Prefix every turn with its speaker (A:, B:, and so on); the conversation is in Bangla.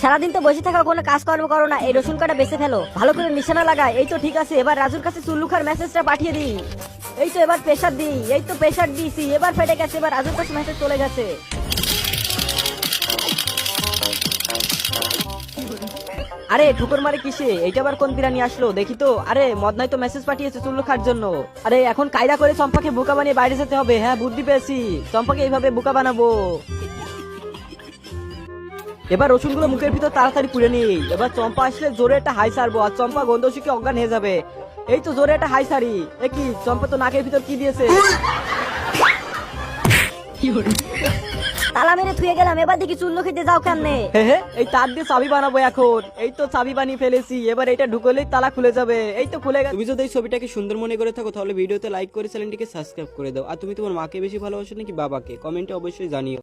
A: সারাদিন তো বসে থাকা কোনো কাজকর্ম করো না, এই রসুন কাটা বেঁচে ফেলো, ভালো করে নিশানা লাগায়। এই তো ঠিক আছে, এবার রাজুর কাছে চুল্লুখার মেসেজটা পাঠিয়ে দিই। এই তো এবার প্রেসার দিই, এই তো প্রেসার দিয়েছি, এবার ফেটে গেছে, এবার রাজুর কাছে মেসেজ চলে গেছে। আরে ঠুকুর মারে কিসে, এইটা আবার কোন বিরানি আসলো দেখি তো। আরে মদনাই তো মেসেজ পাঠিয়েছে চুল্লু খাওয়ার জন্য। আরে এখন কায়দা করে চম্পাকে বোকা বানিয়ে বাইরে যেতে হবে। হ্যাঁ বুদ্ধি পেয়েছি, চম্পাকে এইভাবে বোকা বানাবো। এবার রসুনগুলো মুখের ভিতর তাড়াতাড়ি পুড়ে নিই। এবার চম্পা আসলে জোরে একটা হাই সারবো, আর চম্পা গন্ধ শুকে অজ্ঞান হয়ে যাবে। এই তো জোরে একটা হাই সারি। এ কি, চম্পা তো নাকের ভিতর কি দিয়েছে? তালা মেরে থুয়ে গেলাম, এবার দেখি চুল্লু খেতে যাও কেমনে। এই তার দিয়ে চাবি বানাবো এখন। এই তো চাবি বানিয়ে ফেলেছি, এবার এটা ঢুকলেই তালা খুলে যাবে। এই তো খুলে গেছে।
B: তুমি যদি এই ছবিটাকে সুন্দর মনে করে থাকো তাহলে ভিডিওতে লাইক করে চ্যানেলটিকে সাবস্ক্রাইব করে দাও। আর তুমি তোমার মাকে বেশি ভালোবাসো নাকি বাবাকে, কমেন্টে অবশ্যই জানিও।